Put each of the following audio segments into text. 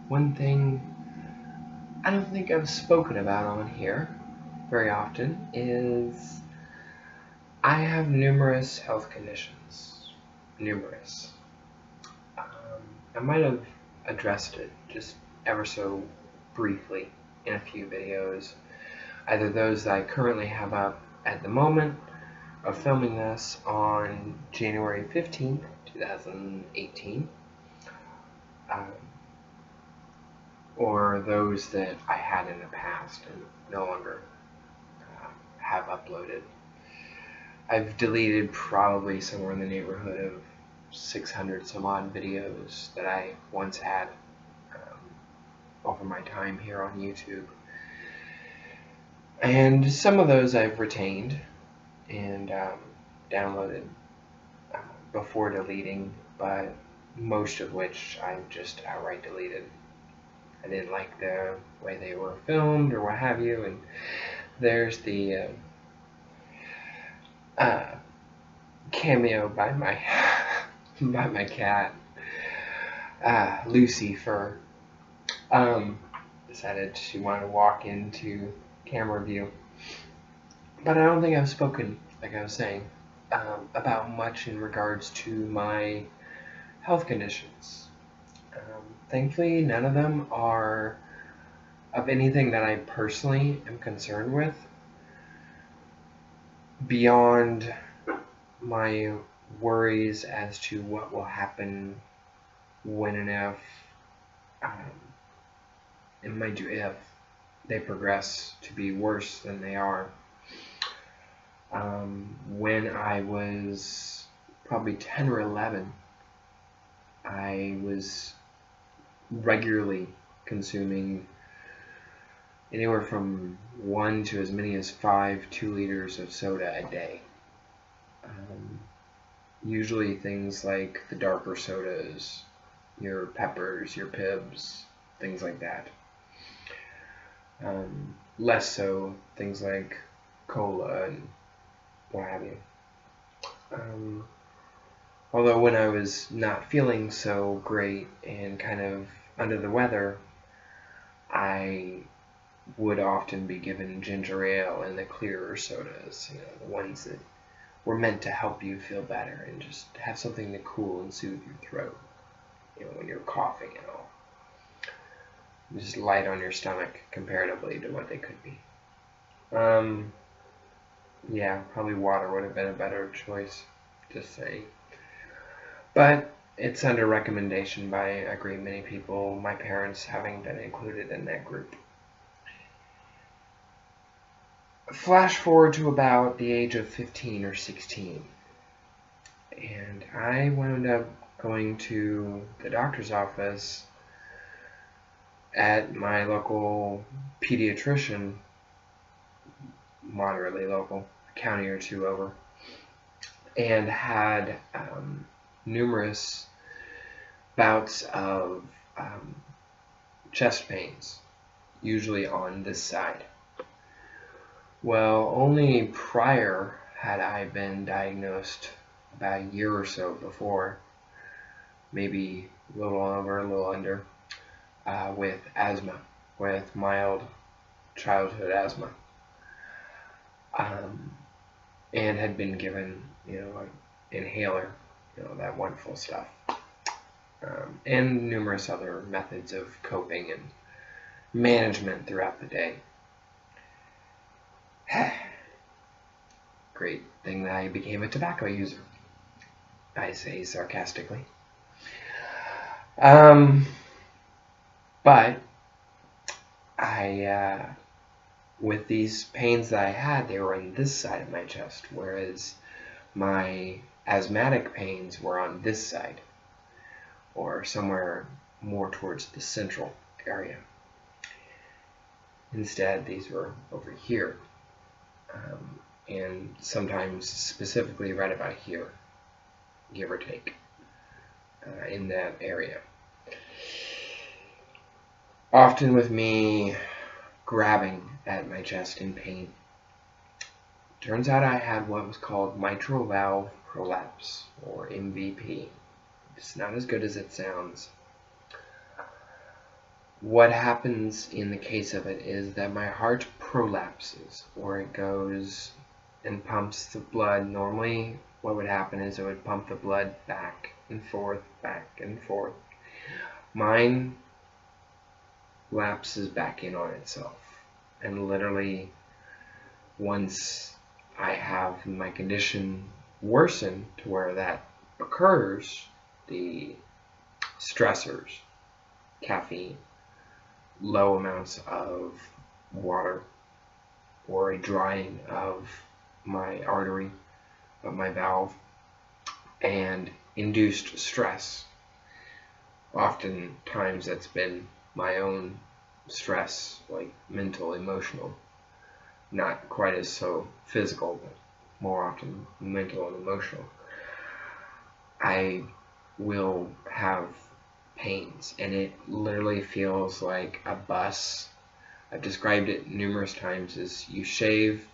One thing I don't think I've spoken about on here very often is I have numerous health conditions. Numerous. Um, I might have addressed it just ever so briefly in a few videos. Either those that I currently have up at the moment of filming this on January 15th, 2018, um, or those that I had in the past and no longer have uploaded. I've deleted probably somewhere in the neighborhood of 600 some odd videos that I once had over my time here on YouTube. And some of those I've retained and downloaded before deleting, but most of which I've just outright deleted. I didn't like the way they were filmed or what have you, and there's the cameo by my by my cat, Lucy Fur. Decided she wanted to walk into camera view, but I don't think I've spoken, like I was saying, about much in regards to my health conditions. Thankfully, none of them are of anything that I personally am concerned with beyond my worries as to what will happen when and if, and mind you, if they progress to be worse than they are. When I was probably 10 or 11, I was regularly consuming anywhere from 1 to as many as 5 2-liters of soda a day. Usually things like the darker sodas, your peppers, your Pibs, things like that. Less so things like cola and what have you. Although when I was not feeling so great and kind of under the weather, I would often be given ginger ale and the clearer sodas, the ones that were meant to help you feel better and just have something to cool and soothe your throat, when you're coughing and all. Just light on your stomach comparatively to what they could be. Yeah, probably water would have been a better choice, just saying. But it's under recommendation by a great many people, my parents having been included in that group. Flash forward to about the age of 15 or 16, and I wound up going to the doctor's office at my local pediatrician, moderately local, a county or two over, and had numerous bouts of chest pains, usually on this side. Well, only prior had I been diagnosed about a year or so before, maybe a little over, a little under, with asthma, with mild childhood asthma, and had been given, an inhaler, that wonderful stuff, and numerous other methods of coping and management throughout the day. Great thing that I became a tobacco user, I say sarcastically. But with these pains that I had, they were on this side of my chest, whereas my asthmatic pains were on this side, or somewhere more towards the central area. Instead, these were over here, and sometimes specifically right about here, give or take, in that area. Often with me grabbing at my chest in pain. Turns out I had what was called mitral valve prolapse, or MVP. It's not as good as it sounds. What happens in the case of it is that my heart prolapses, or it goes and pumps the blood. Normally what would happen is it would pump the blood back and forth, back and forth. Mine lapses back in on itself, and literally once I have my condition worsen to where that occurs, the stressors, caffeine, low amounts of water, or a drying of my artery, of my valve, and induced stress. Oftentimes that's been my own stress, like mental, emotional, not quite as so physical, but more often mental and emotional. I will have pains, and it literally feels like a bus. I've described it numerous times as you shave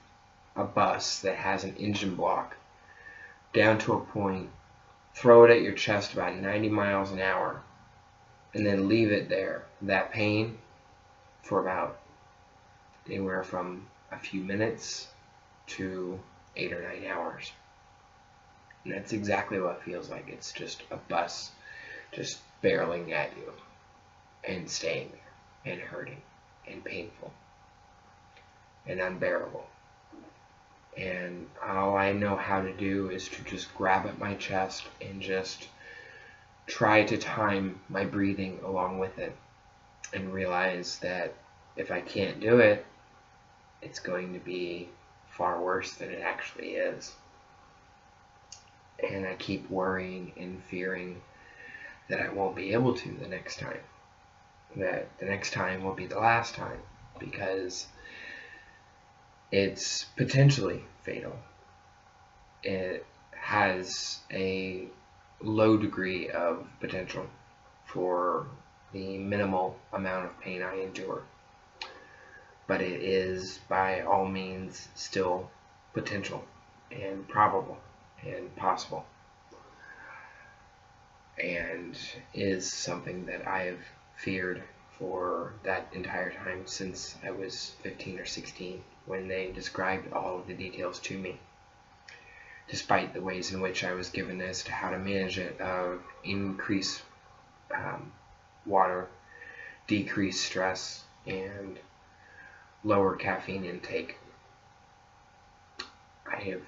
a bus that has an engine block down to a point, throw it at your chest about 90 miles an hour, and then leave it there, that pain, for about anywhere from a few minutes to 8 or 9 hours. And that's exactly what it feels like. It's just a bus just barreling at you and staying there and hurting and painful and unbearable. And all I know how to do is to just grab at my chest and just try to time my breathing along with it, and realize that if I can't do it, it's going to be far worse than it actually is. And I keep worrying and fearing that I won't be able to the next time, that the next time will be the last time, because it's potentially fatal. It has a low degree of potential for the minimal amount of pain I endure, but it is by all means still potential and probable and possible, and is something that I have feared for that entire time since I was 15 or 16, when they described all of the details to me, despite the ways in which I was given as to how to manage it, increase water, decrease stress, and lower caffeine intake. I have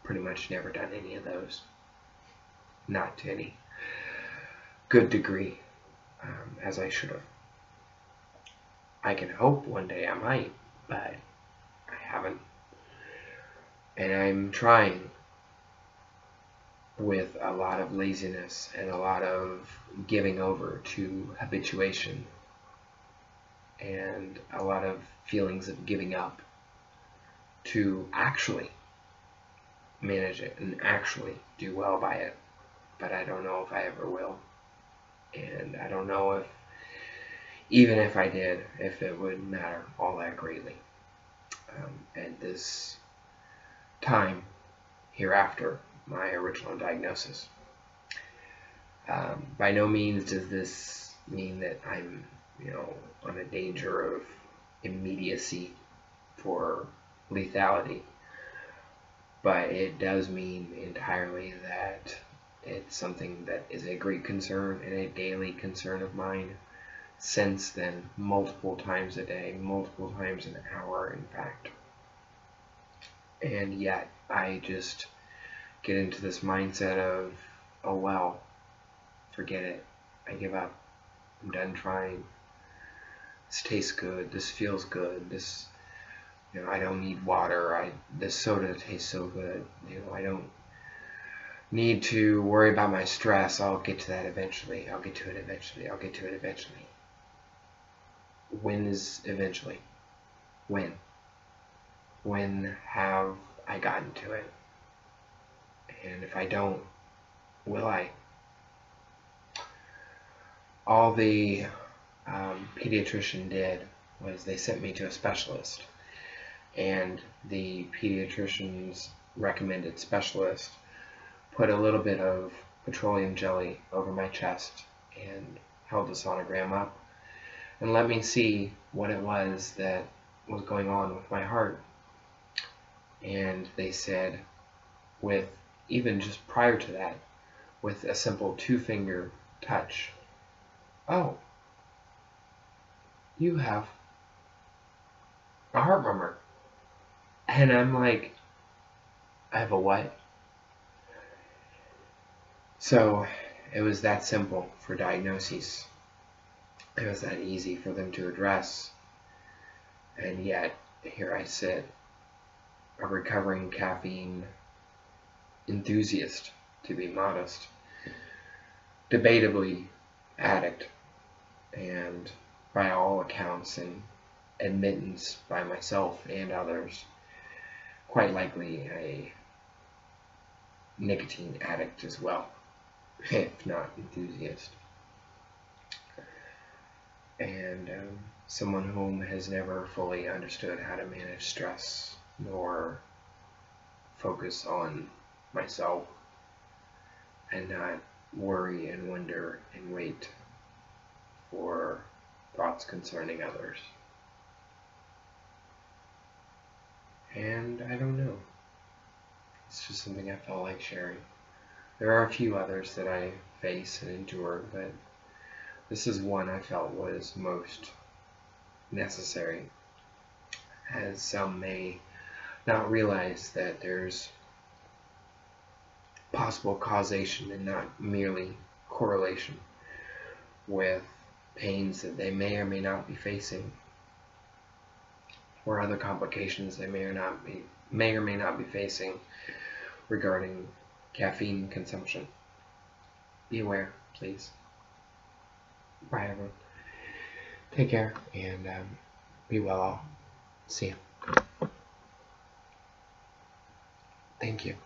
pretty much never done any of those, not to any good degree, as I should have. I can hope one day I might, but I haven't. And I'm trying, with a lot of laziness and a lot of giving over to habituation and a lot of feelings of giving up, to actually manage it and actually do well by it. But I don't know if I ever will. And I don't know if, even if I did, if it would matter all that greatly at this time hereafter my original diagnosis. By no means does this mean that I'm, on a danger of immediacy for lethality, but it does mean entirely that it's something that is a great concern and a daily concern of mine since then, multiple times a day, multiple times an hour, in fact. And yet I just get into this mindset of, oh well, forget it, I give up, I'm done trying, this tastes good, this feels good, this, I don't need water, this soda tastes so good, I don't need to worry about my stress, I'll get to that eventually, I'll get to it eventually, I'll get to it eventually. When is eventually? When? When have I gotten to it? And if I don't, will I? All the pediatrician did was they sent me to a specialist, and the pediatrician's recommended specialist put a little bit of petroleum jelly over my chest and held the sonogram up and let me see what it was that was going on with my heart. And they said, with even just prior to that, with a simple 2-finger touch, "Oh, you have a heart murmur." And I'm like, "I have a what?" So it was that simple for diagnoses. It was that easy for them to address. And yet, here I sit, a recovering caffeine enthusiast, to be modest, debatably addict, and by all accounts and admittance by myself and others, quite likely a nicotine addict as well, if not enthusiast. And someone whom has never fully understood how to manage stress nor focus on myself and not worry and wonder and wait for thoughts concerning others. And I don't know. It's just something I felt like sharing. There are a few others that I face and endure, but this is one I felt was most necessary, as some may not realize that there's possible causation and not merely correlation with pains that they may or may not be facing, or other complications they may or may not be facing regarding caffeine consumption. Be aware, please. Bye, everyone. Take care, and be well all. See you. Thank you.